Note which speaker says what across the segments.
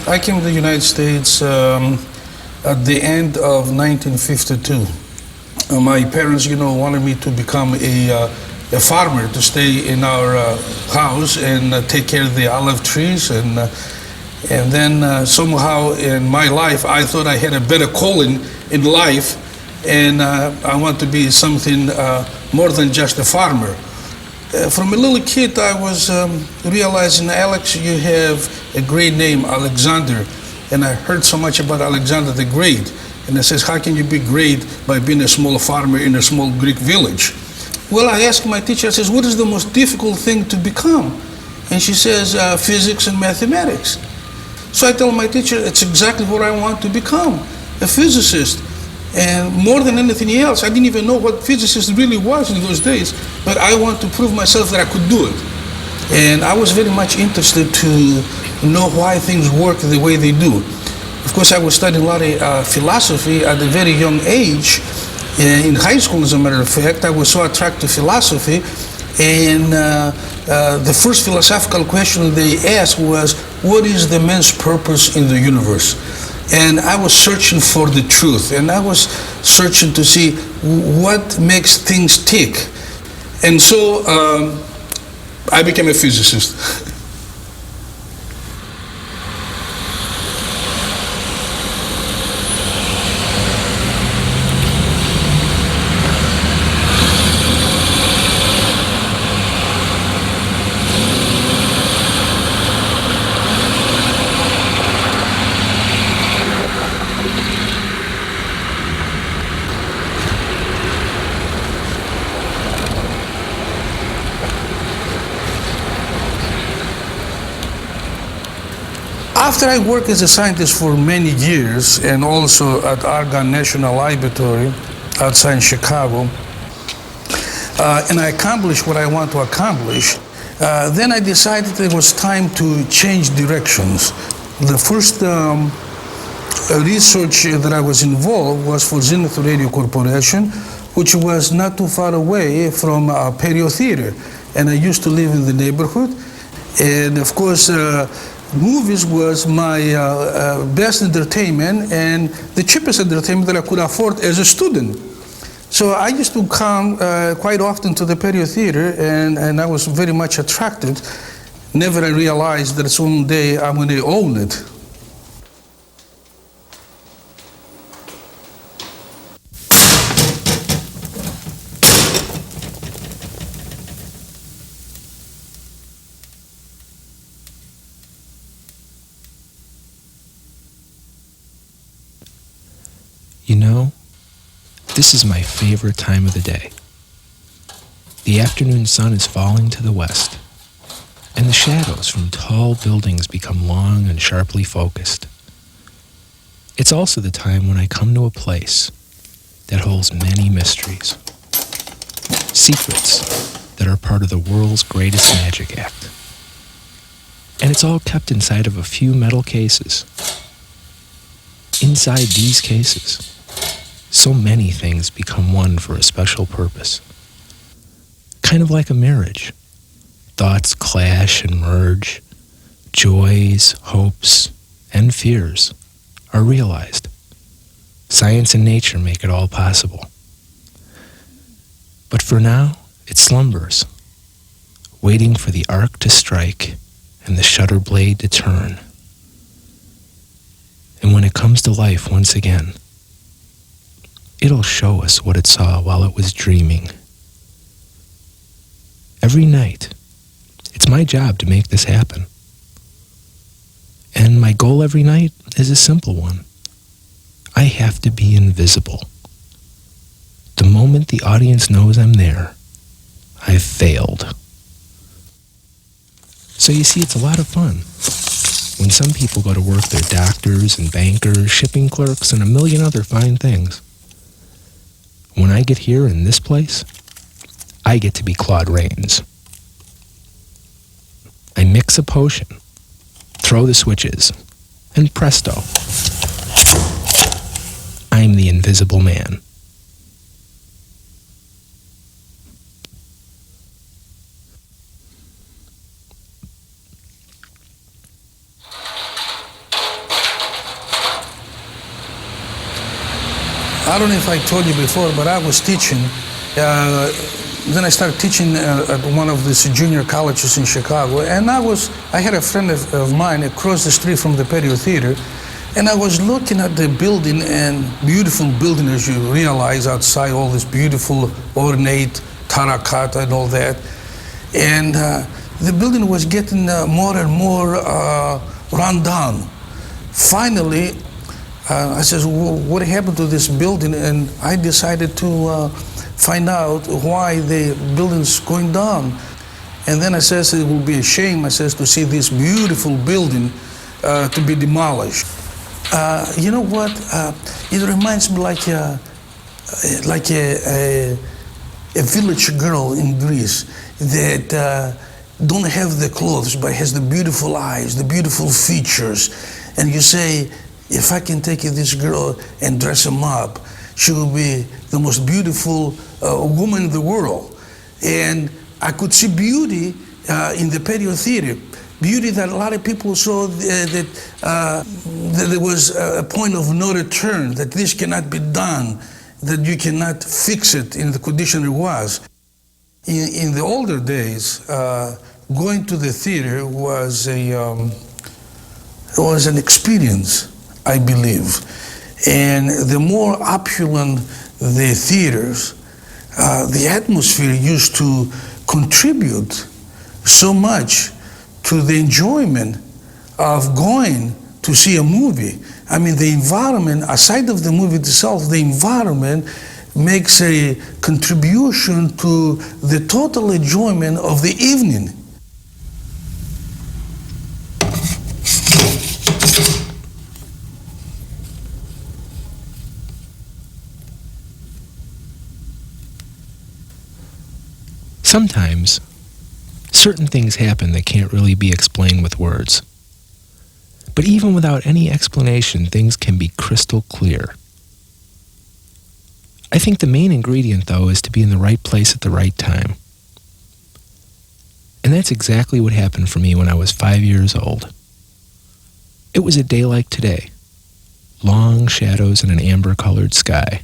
Speaker 1: I came to the United States at the end of 1952. My parents, wanted me to become a farmer, to stay in our house and take care of the olive trees. And then somehow in my life, I thought I had a better calling in life, and I want to be something more than just a farmer. From a little kid, I was realizing, Alex, you have a great name, Alexander. And I heard so much about Alexander the Great. And I says, how can you be great by being a small farmer in a small Greek village? Well, I asked my teacher, I says, what is the most difficult thing to become? And she says, physics and mathematics. So I tell my teacher, it's exactly what I want to become, a physicist. And more than anything else, I didn't even know what physicist really was in those days, but I want to prove myself that I could do it. And I was very much interested to know why things work the way they do. Of course, I was studying a lot of philosophy at a very young age. In high school, as a matter of fact, I was so attracted to philosophy. And the first philosophical question they asked was, what is the man's purpose in the universe? And I was searching for the truth, and I was searching to see what makes things tick. And so I became a physicist. After I worked as a scientist for many years, and also at Argonne National Laboratory outside Chicago, and I accomplished what I want to accomplish, then I decided it was time to change directions. The first research that I was involved was for Zenith Radio Corporation, which was not too far away from Perio Theater. And I used to live in the neighborhood. And of course, movies was my best entertainment and the cheapest entertainment that I could afford as a student. So I used to come quite often to the Perio Theater, and I was very much attracted. Never I realized that someday I'm going to own it.
Speaker 2: You know, this is my favorite time of the day. The afternoon sun is falling to the west, and the shadows from tall buildings become long and sharply focused. It's also the time when I come to a place that holds many mysteries, secrets that are part of the world's greatest magic act. And it's all kept inside of a few metal cases. Inside these cases, so many things become one for a special purpose. Kind of like a marriage. Thoughts clash and merge. Joys, hopes, and fears are realized. Science and nature make it all possible. But for now, it slumbers, waiting for the arc to strike and the shutter blade to turn. And when it comes to life once again, it'll show us what it saw while it was dreaming. Every night, it's my job to make this happen. And my goal every night is a simple one. I have to be invisible. The moment the audience knows I'm there, I've failed. So you see, it's a lot of fun. When some people go to work, they're doctors and bankers, shipping clerks, and a million other fine things. When I get here in this place, I get to be Claude Rains. I mix a potion, throw the switches, and presto, I'm the Invisible Man.
Speaker 1: I don't know if I told you before, but I was teaching. Then I started teaching at one of these junior colleges in Chicago. And I had a friend of mine across the street from the Patio Theater. And I was looking at the building, and beautiful building, as you realize, outside, all this beautiful, ornate terracotta and all that. And the building was getting more and more run down. Finally, I said, what happened to this building? And I decided to find out why the building's going down. And then I says, it would be a shame, I says, to see this beautiful building to be demolished. You know what? It reminds me like a village girl in Greece that don't have the clothes but has the beautiful eyes, the beautiful features. And you say, if I can take this girl and dress him up, she will be the most beautiful woman in the world. And I could see beauty in the Patio Theater. Beauty that a lot of people saw that there was a point of no return, that this cannot be done, that you cannot fix it in the condition it was. In the older days, going to the theater was an experience, I believe. And the more opulent the theaters, the atmosphere used to contribute so much to the enjoyment of going to see a movie. I mean, the environment, aside of the movie itself, the environment makes a contribution to the total enjoyment of the evening.
Speaker 2: Sometimes, certain things happen that can't really be explained with words. But even without any explanation, things can be crystal clear. I think the main ingredient, though, is to be in the right place at the right time. And that's exactly what happened for me when I was 5 years old. It was a day like today. Long shadows and an amber-colored sky.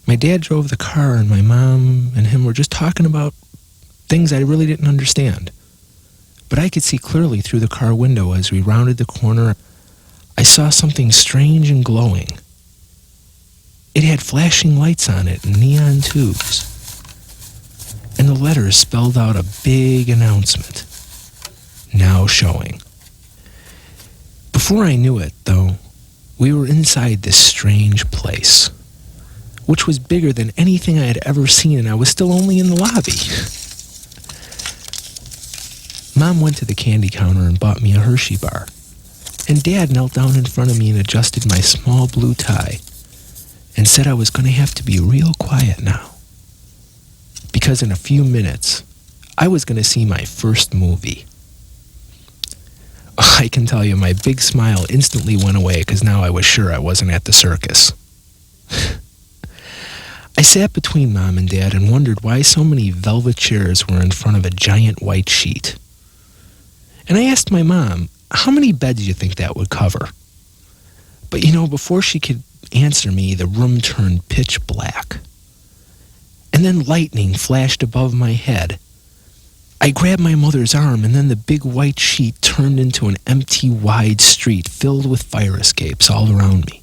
Speaker 2: My dad drove the car, and my mom and him were just talking about things I really didn't understand. But I could see clearly through the car window as we rounded the corner. I saw something strange and glowing. It had flashing lights on it and neon tubes. And the letters spelled out a big announcement. Now showing. Before I knew it, though, we were inside this strange place, which was bigger than anything I had ever seen, and I was still only in the lobby. Mom went to the candy counter and bought me a Hershey bar, and Dad knelt down in front of me and adjusted my small blue tie and said I was going to have to be real quiet now, because in a few minutes, I was going to see my first movie. I can tell you, my big smile instantly went away because now I was sure I wasn't at the circus. I sat between Mom and Dad and wondered why so many velvet chairs were in front of a giant white sheet. And I asked my mom, how many beds do you think that would cover? But before she could answer me, the room turned pitch black. And then lightning flashed above my head. I grabbed my mother's arm, and then the big white sheet turned into an empty, wide street filled with fire escapes all around me.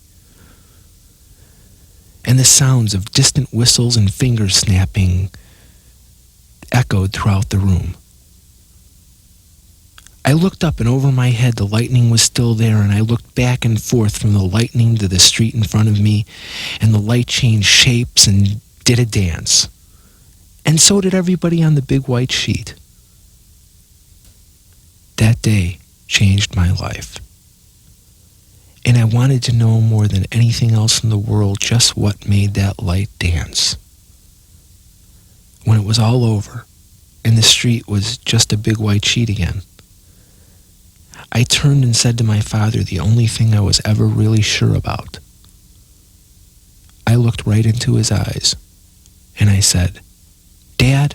Speaker 2: And the sounds of distant whistles and finger snapping echoed throughout the room. I looked up, and over my head the lightning was still there, and I looked back and forth from the lightning to the street in front of me, and the light changed shapes and did a dance. And so did everybody on the big white sheet. That day changed my life. And I wanted to know more than anything else in the world just what made that light dance. When it was all over, and the street was just a big white sheet again, I turned and said to my father the only thing I was ever really sure about. I looked right into his eyes, and I said, Dad,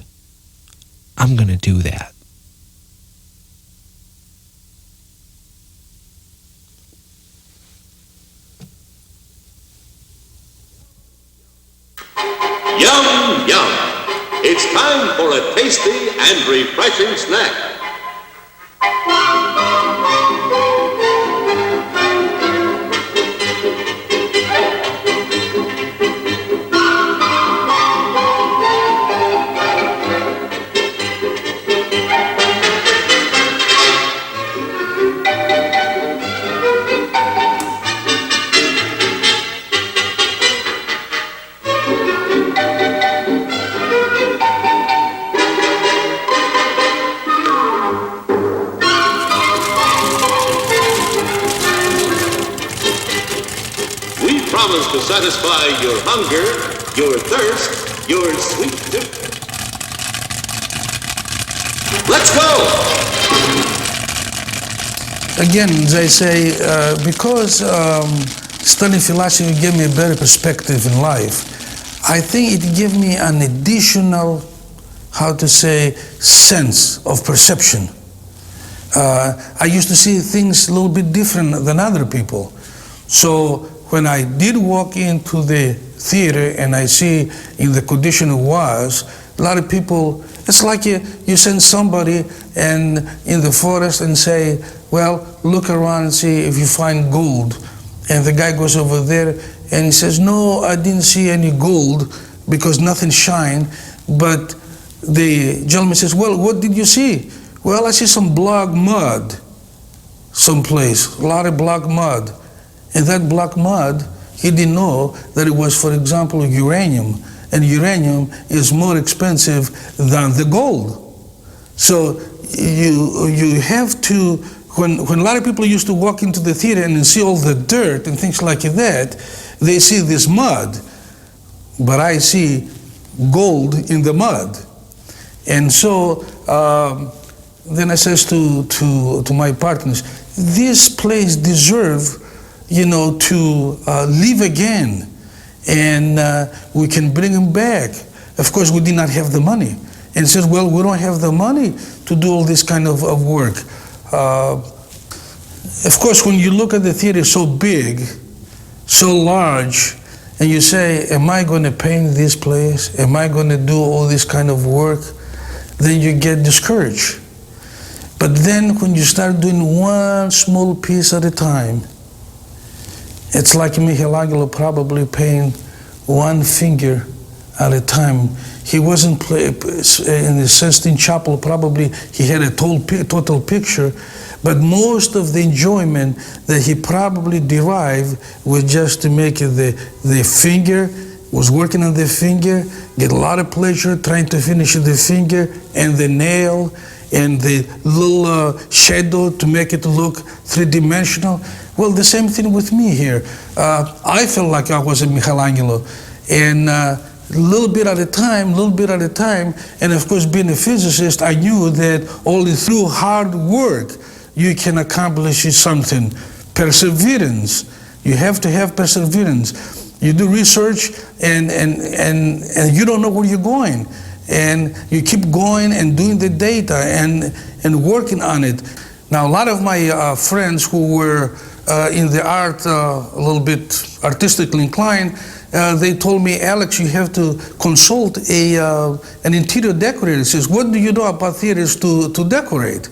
Speaker 2: I'm going to do that.
Speaker 3: time for a tasty and refreshing snack. Promise to satisfy your hunger, your thirst, your sweet tooth. Let's go!
Speaker 1: Again, they say, because studying philosophy gave me a better perspective in life, I think it gave me an additional, how to say, sense of perception. I used to see things a little bit different than other people. So when I did walk into the theater and I see in the condition it was, a lot of people, it's like you send somebody and in the forest and say, well, look around and see if you find gold. And the guy goes over there and he says, no, I didn't see any gold because nothing shined. But the gentleman says, well, what did you see? Well, I see some black mud someplace, a lot of black mud. And that black mud, he didn't know that it was, for example, uranium. And uranium is more expensive than the gold. So you have to, when a lot of people used to walk into the theater and see all the dirt and things like that, they see this mud. But I see gold in the mud. And so then I says to my partners, this place deserves to live again, and we can bring him back. Of course, we did not have the money. And says, well, we don't have the money to do all this kind of work. Of course, when you look at the theater so big, so large, and you say, am I going to paint this place? Am I going to do all this kind of work? Then you get discouraged. But then when you start doing one small piece at a time, it's like Michelangelo probably painting one finger at a time. He wasn't in the Sistine Chapel, probably he had a total picture, but most of the enjoyment that he probably derived was just to make it the finger, was working on the finger, get a lot of pleasure trying to finish the finger, and the nail, and the little shadow to make it look three-dimensional. Well, the same thing with me here. I felt like I was a Michelangelo, and little bit at a time, and of course being a physicist, I knew that only through hard work you can accomplish something. Perseverance. You have to have perseverance. You do research and you don't know where you're going. And you keep going and doing the data and working on it. Now, a lot of my friends who were in the art, a little bit artistically inclined, they told me, Alex, you have to consult an interior decorator. He says, what do you know about theaters to decorate?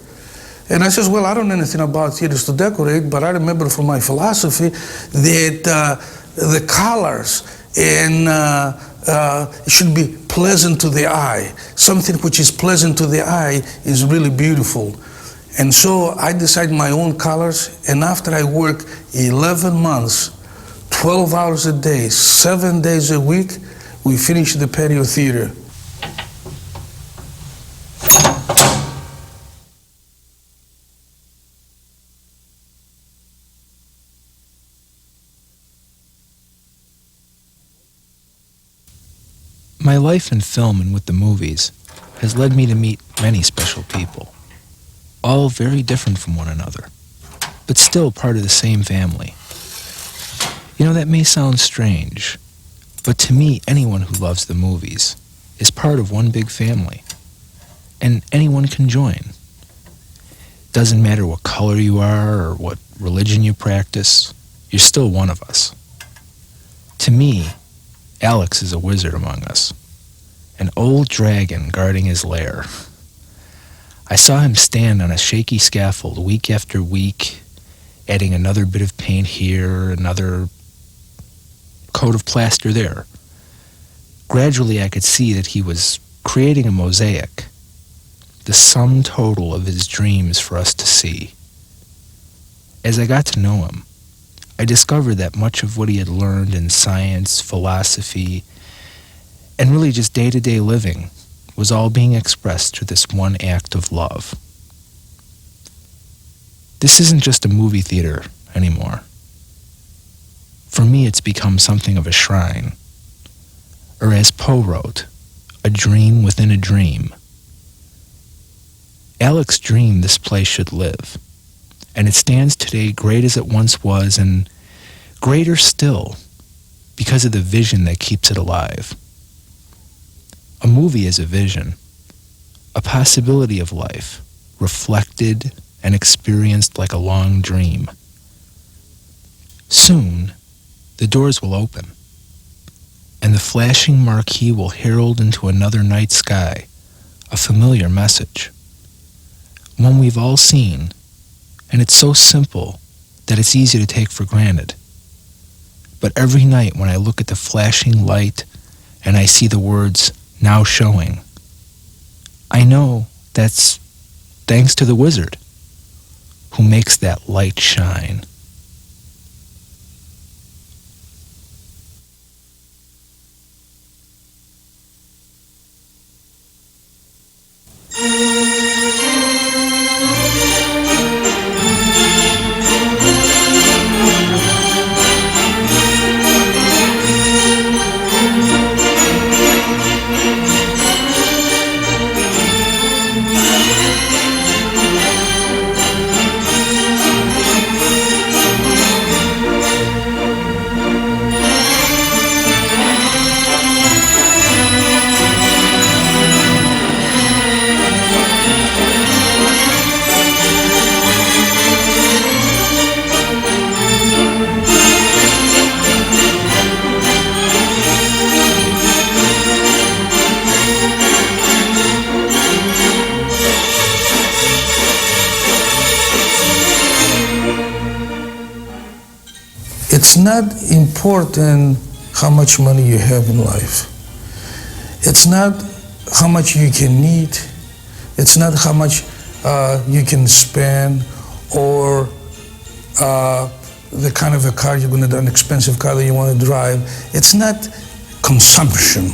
Speaker 1: And I says, well, I don't know anything about theaters to decorate, but I remember from my philosophy that the colors and it should be pleasant to the eye. Something which is pleasant to the eye is really beautiful. And so I decided my own colors, and after I worked 11 months, 12 hours a day, 7 days a week, we finished the patio theater.
Speaker 2: My life in film and with the movies has led me to meet many special people, all very different from one another, but still part of the same family. You know, that may sound strange, but to me, anyone who loves the movies is part of one big family, and anyone can join. Doesn't matter what color you are or what religion you practice, you're still one of us. To me, Alex is a wizard among us. an old dragon guarding his lair. I saw him stand on a shaky scaffold week after week, adding another bit of paint here, another coat of plaster there. Gradually, I could see that he was creating a mosaic, the sum total of his dreams for us to see. As I got to know him, I discovered that much of what he had learned in science, philosophy, and really just day-to-day living was all being expressed through this one act of love. This isn't just a movie theater anymore. For me, it's become something of a shrine, or as Poe wrote, a dream within a dream. Alex dreamed this place should live, and it stands today great as it once was, and greater still because of the vision that keeps it alive. A movie is a vision, a possibility of life, reflected and experienced like a long dream. Soon, the doors will open, and the flashing marquee will herald into another night sky a familiar message, one we've all seen, and it's so simple that it's easy to take for granted. But every night when I look at the flashing light and I see the words, "Now showing," I know that's thanks to the wizard who makes that light shine.
Speaker 1: It's not important how much money you have in life. It's not how much you can eat. It's not how much you can spend, or the kind of a car you're going to, an expensive car that you want to drive. It's not consumption.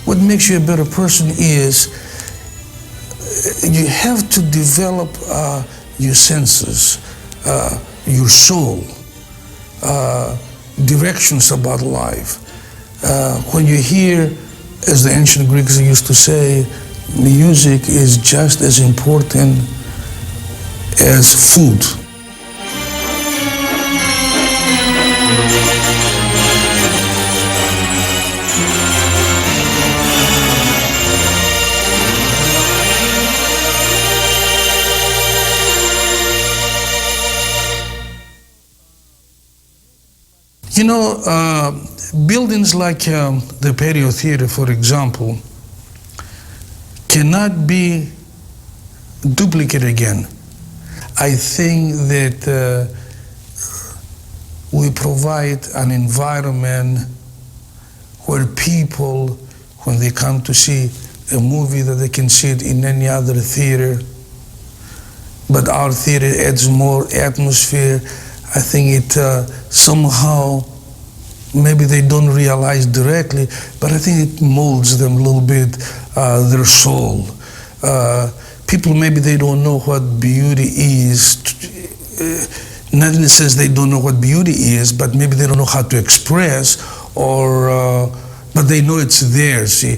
Speaker 1: What makes you a better person is you have to develop your senses, your soul, directions about life. When you hear, as the ancient Greeks used to say, music is just as important as food. You know, buildings like the Patio Theater, for example, cannot be duplicated again. I think that we provide an environment where people, when they come to see a movie, that they can see it in any other theater, but our theater adds more atmosphere. I think it somehow, maybe they don't realize directly, but I think it molds them a little bit, their soul. People, maybe they don't know what beauty is, not in the sense they don't know what beauty is, but maybe they don't know how to express, or, but they know it's there, see.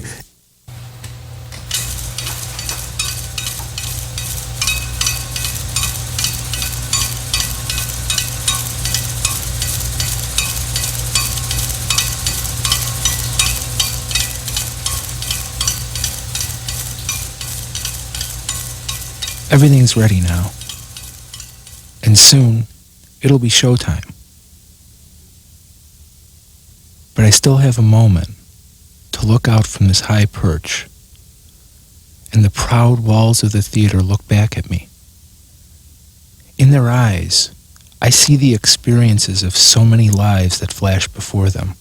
Speaker 2: Everything's ready now, and soon it'll be showtime. But I still have a moment to to look out from this high perch, and the proud walls of the theater look back at me. In their eyes, I see the experiences of so many lives that flash before them.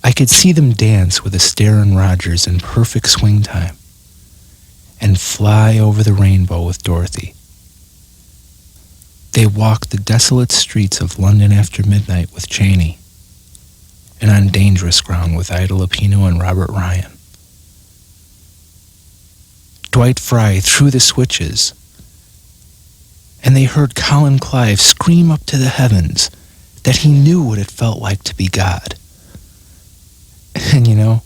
Speaker 2: I could see them dance with Astaire and Rogers in perfect swing time, and fly over the rainbow with Dorothy. They walked the desolate streets of London after midnight with Cheney, and on dangerous ground with Ida Lupino and Robert Ryan. Dwight Fry threw the switches, and they heard Colin Clive scream up to the heavens that he knew what it felt like to be God. And you know,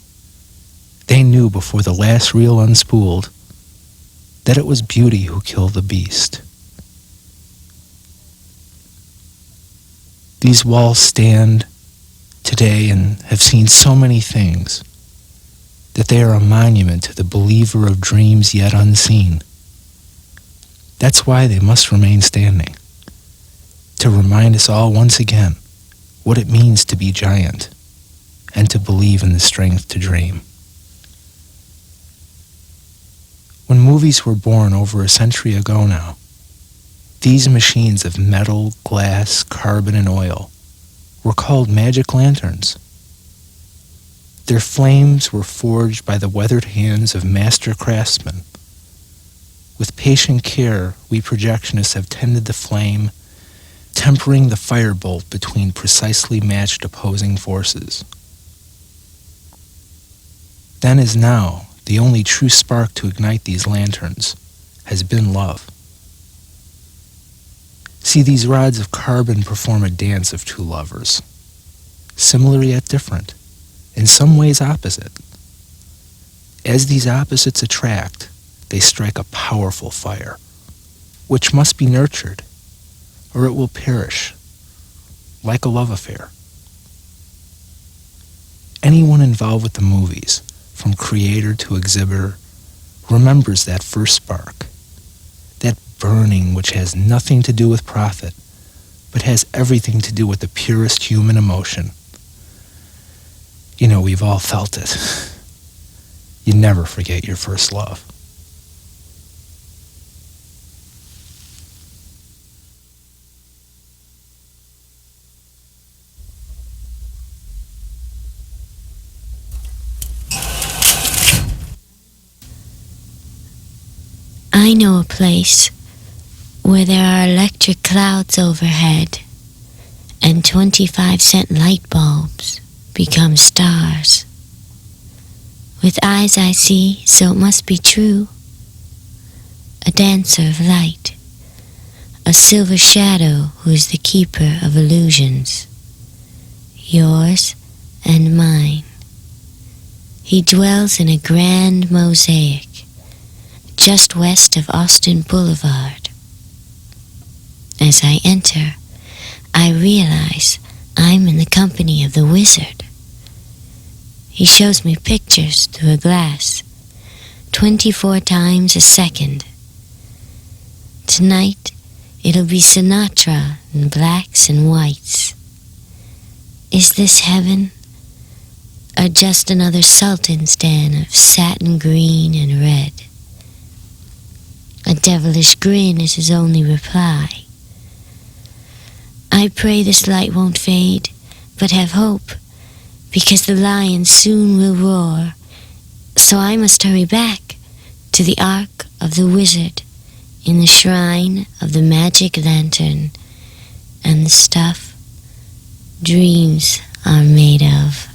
Speaker 2: they knew before the last reel unspooled that it was beauty who killed the beast. These walls stand today and have seen so many things that they are a monument to the believer of dreams yet unseen. That's why they must remain standing, to remind us all once again what it means to be giant and to believe in the strength to dream. When movies were born over a century ago now, these machines of metal, glass, carbon, and oil were called magic lanterns. Their flames were forged by the weathered hands of master craftsmen. With patient care, we projectionists have tended the flame, tempering the firebolt between precisely matched opposing forces. Then as now, the only true spark to ignite these lanterns has been love. See, these rods of carbon perform a dance of two lovers, similar yet different, in some ways opposite. As these opposites attract, they strike a powerful fire, which must be nurtured, or it will perish, like a love affair. Anyone involved with the movies, from creator to exhibitor, remembers that first spark, that burning which has nothing to do with profit, but has everything to do with the purest human emotion. You know, we've all felt it. You never forget your first love.
Speaker 4: I know a place where there are electric clouds overhead and 25-cent light bulbs become stars. With eyes I see, so it must be true. A dancer of light, a silver shadow who is the keeper of illusions, yours and mine. He dwells in a grand mosaic just west of Austin Boulevard. As I enter, I realize I'm in the company of the wizard. He shows me pictures through a glass, 24 times a second. Tonight, it'll be Sinatra in blacks and whites. Is this heaven, or just another sultan's den of satin green and red? A devilish grin is his only reply. I pray this light won't fade, but have hope, because the lion soon will roar. So I must hurry back to the Ark of the Wizard in the shrine of the magic lantern and the stuff dreams are made of.